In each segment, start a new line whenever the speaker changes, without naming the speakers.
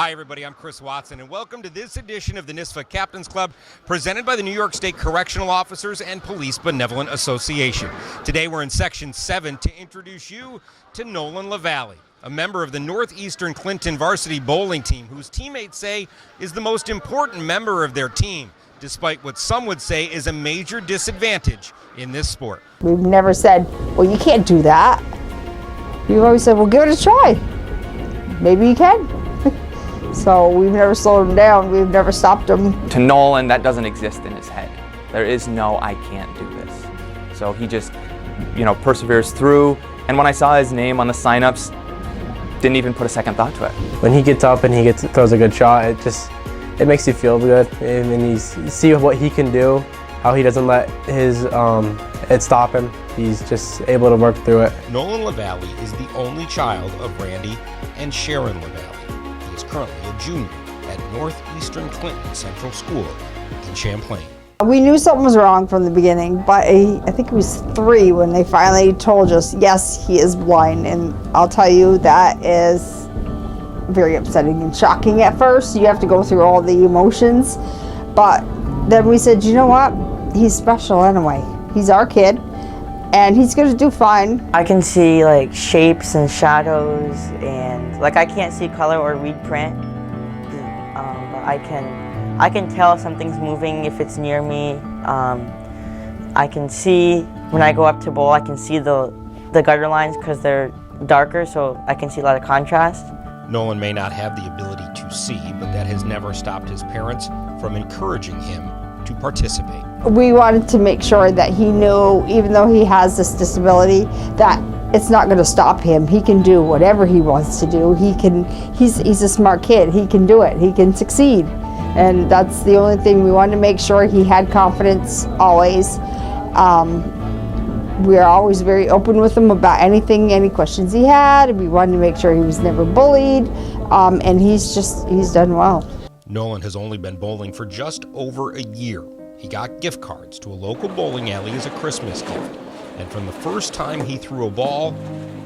Hi everybody, I'm Chris Watson and welcome to this edition of the NYSPHSAA Captains Club presented by the New York State Correctional Officers and Police Benevolent Association. Today we're in Section 7 to introduce you to Nolan LaValley, a member of the Northeastern Clinton varsity bowling team whose teammates say is the most important member of their team, despite what some would say is a major disadvantage in this sport.
We've never said, well, you can't do that. We've always said, well, give it a try. Maybe you can. So we've never slowed him down. We've never stopped him.
To Nolan, that doesn't exist in his head. There is no, I can't do this. So he just, perseveres through. And when I saw his name on the signups, didn't even put a second thought to it.
When he gets up and throws a good shot, it makes you feel good. And you see what he can do, how he doesn't let it stop him. He's just able to work through it.
Nolan LaValley is the only child of Randy and Sharon LaValley. He is currently a junior at Northeastern Clinton Central School in Champlain.
We knew something was wrong from the beginning, but I think he was 3 when they finally told us, yes, he is blind. And I'll tell you, that is very upsetting and shocking at first. You have to go through all the emotions. But then we said, you know what? He's special anyway. He's our kid, and he's going to do fine.
I can see like shapes and shadows, and like I can't see color or read print, but I can tell if something's moving if it's near me. I can see when I go up to bowl, I can see the gutter lines because they're darker, so I can see a lot of contrast.
Nolan may not have the ability to see, but that has never stopped his parents from encouraging him to participate. We
wanted to make sure that he knew, even though he has this disability, that it's not going to stop him. He can do whatever he wants to do. He's a smart kid. He can do it. He can succeed. And that's the only thing. We wanted to make sure he had confidence always. We are always very open with him about anything, any questions he had. We wanted to make sure he was never bullied. And he's done well.
Nolan has only been bowling for just over a year. He got gift cards to a local bowling alley as a Christmas gift. And from the first time he threw a ball,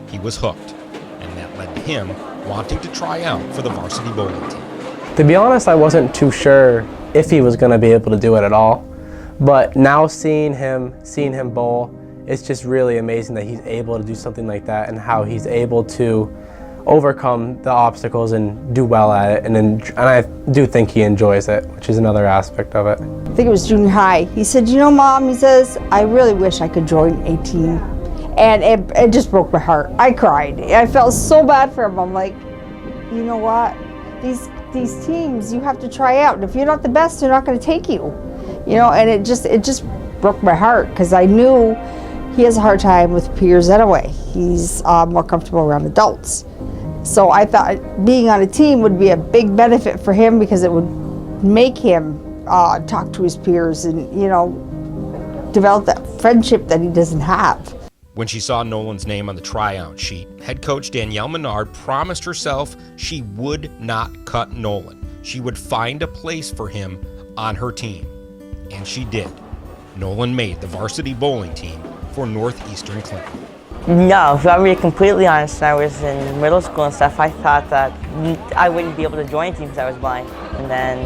he was hooked. And that led to him wanting to try out for the varsity bowling team.
To be honest, I wasn't too sure if he was going to be able to do it at all. But now seeing him bowl, it's just really amazing that he's able to do something like that and how he's able to overcome the obstacles and do well at it. And I do think he enjoys it, which is another aspect of it.
I think it was junior high. He said, Mom, he says, I really wish I could join a team. And it just broke my heart. I cried. I felt so bad for him. I'm like, you know what? These teams, you have to try out. And if you're not the best, they're not going to take you. And it just broke my heart because I knew he has a hard time with peers anyway. He's more comfortable around adults. So I thought being on a team would be a big benefit for him because it would make him talk to his peers and, develop that friendship that he doesn't have.
When she saw Nolan's name on the tryout sheet, head coach Danielle Menard promised herself she would not cut Nolan. She would find a place for him on her team. And she did. Nolan made the varsity bowling team for Northeastern Clinton.
No, if I'm being completely honest, when I was in middle school and stuff, I thought that I wouldn't be able to join a team because I was blind. And then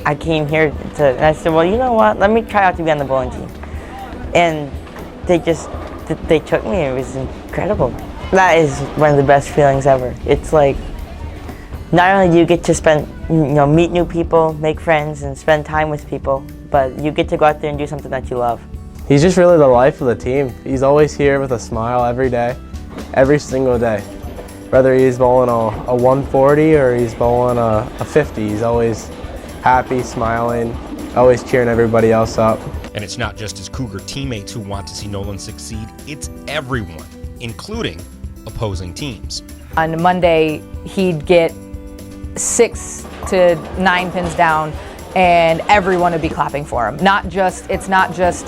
I came here and I said, well, you know what, let me try out to be on the bowling team. And they took me. It was incredible. That is one of the best feelings ever. It's like, not only do you get to meet new people, make friends, and spend time with people, but you get to go out there and do something that you love.
He's just really the life of the team. He's always here with a smile every day, every single day. Whether he's bowling a 140 or he's bowling a 50, he's always happy, smiling, always cheering everybody else up.
And it's not just his Cougar teammates who want to see Nolan succeed, it's everyone, including opposing teams.
On Monday, he'd get 6 to 9 pins down and everyone would be clapping for him. It's not just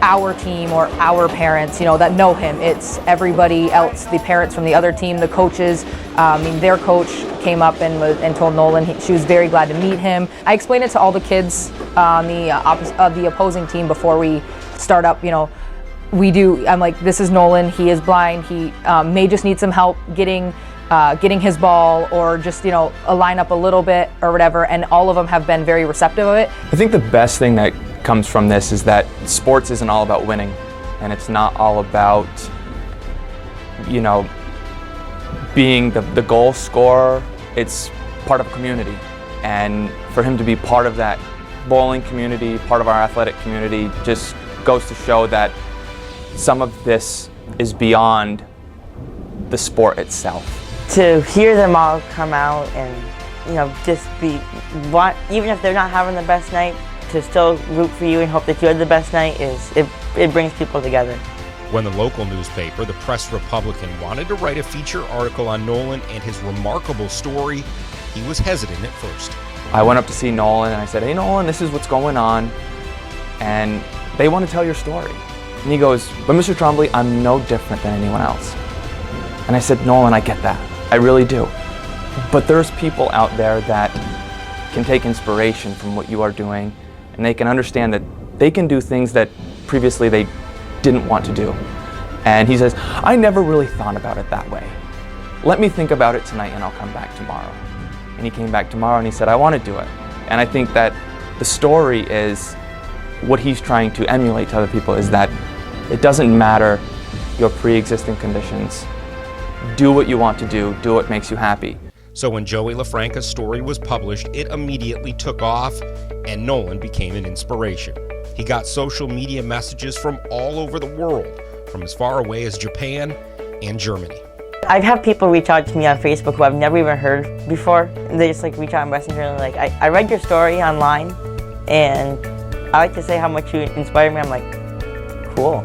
our team or our parents, that know him. It's everybody else, the parents from the other team, the coaches. Their coach came up and told Nolan she was very glad to meet him. I explained it to all the kids on the opposing team before we start up. I'm like, this is Nolan. He is blind. He may just need some help getting getting his ball or just, a line up a little bit or whatever, and all of them have been very receptive of it.
I think the best thing that comes from this is that sports isn't all about winning, and it's not all about, being the goal scorer. It's part of a community, and for him to be part of that bowling community, part of our athletic community, just goes to show that some of this is beyond the sport itself.
To hear them all come out and, just even if they're not having the best night, to still root for you and hope that you had the best night, it brings people together.
When the local newspaper, the Press Republican, wanted to write a feature article on Nolan and his remarkable story, he was hesitant at first.
I went up to see Nolan and I said, "Hey Nolan, this is what's going on, and they want to tell your story." And he goes, "But Mr. Trombley, I'm no different than anyone else." And I said, "Nolan, I get that. I really do. But there's people out there that can take inspiration from what you are doing, and they can understand that they can do things that previously they didn't want to do." And he says, "I never really thought about it that way. Let me think about it tonight and I'll come back tomorrow." And he came back tomorrow and he said, "I want to do it." And I think that the story is what he's trying to emulate to other people, is that it doesn't matter your pre-existing conditions. Do what you want to do what makes you happy.
So when Joey LaFranca's story was published, it immediately took off, and Nolan became an inspiration. He got social media messages from all over the world, from as far away as Japan and Germany.
I'd have people reach out to me on Facebook who I've never even heard before, and they just reach out on Messenger and like, I read your story online, and I like to say how much you inspire me. I'm like, cool.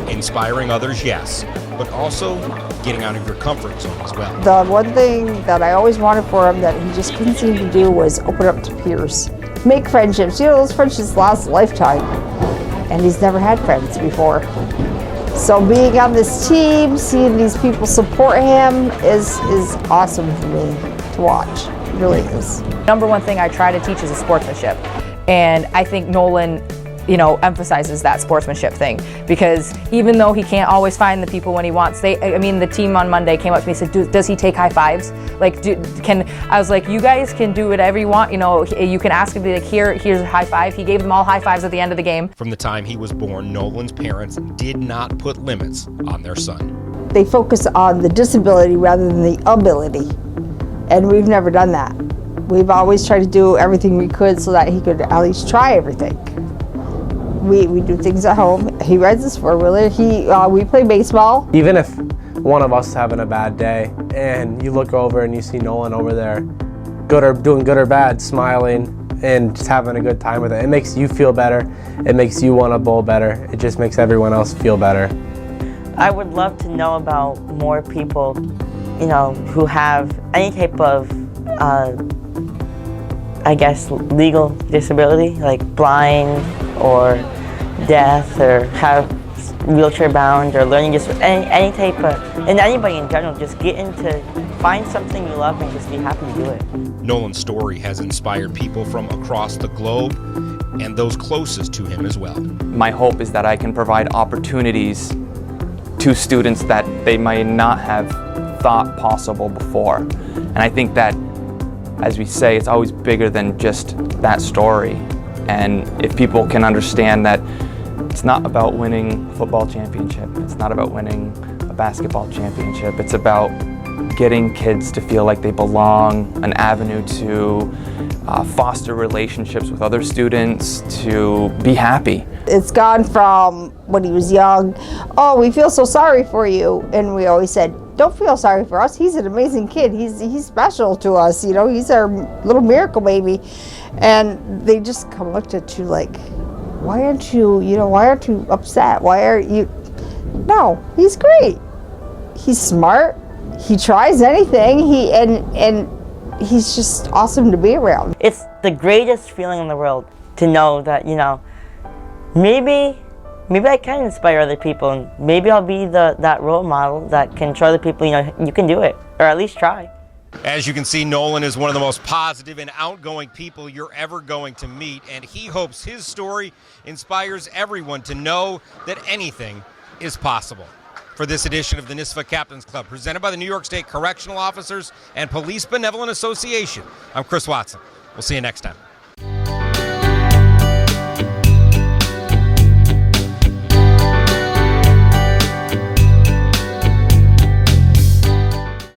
Inspiring others, yes, but also getting out of your comfort zone as well.
The one thing that I always wanted for him that he just couldn't seem to do was open up to peers. Make friendships. Those friendships last a lifetime. And he's never had friends before. So being on this team, seeing these people support him is awesome for me to watch. It really is.
Number one thing I try to teach is a sportsmanship. And I think Nolan, emphasizes that sportsmanship thing, because even though he can't always find the people when he wants, the team on Monday came up to me and said, does he take high fives? I was like, you guys can do whatever you want. You can ask him to be like, here's a high five. He gave them all high fives at the end of the game.
From the time he was born, Nolan's parents did not put limits on their son.
They focus on the disability rather than the ability. And we've never done that. We've always tried to do everything we could so that he could at least try everything. We do things at home. He rides his four-wheeler. We play baseball.
Even if one of us is having a bad day and you look over and you see Nolan over there, doing good or bad, smiling and just having a good time with it, it makes you feel better. It makes you want to bowl better. It just makes everyone else feel better.
I would love to know about more people, who have any type of, legal disability, like blind or deaf, or have wheelchair bound, or learning any type of, and anybody in general, just get into, find something you love and just be happy to do it.
Nolan's story has inspired people from across the globe and those closest to him as well.
My hope is that I can provide opportunities to students that they might not have thought possible before. And I think that, as we say, it's always bigger than just that story. And if people can understand that it's not about winning a football championship, it's not about winning a basketball championship, it's about getting kids to feel like they belong, an avenue to foster relationships with other students, to be happy.
It's gone from when he was young, oh, we feel so sorry for you, and we always said, don't feel sorry for us. He's an amazing kid. He's special to us. He's our little miracle baby. And they just come looked at you like, why aren't you upset? Why are you? No, he's great. He's smart. He tries anything. And he's just awesome to be around.
It's the greatest feeling in the world to know that, maybe I can inspire other people, and maybe I'll be that role model that can show other people, you can do it, or at least try.
As you can see, Nolan is one of the most positive and outgoing people you're ever going to meet, and he hopes his story inspires everyone to know that anything is possible. for this edition of the NYSPHSAA Captains Club, presented by the New York State Correctional Officers and Police Benevolent Association. I'm Chris Watson. We'll see you next time.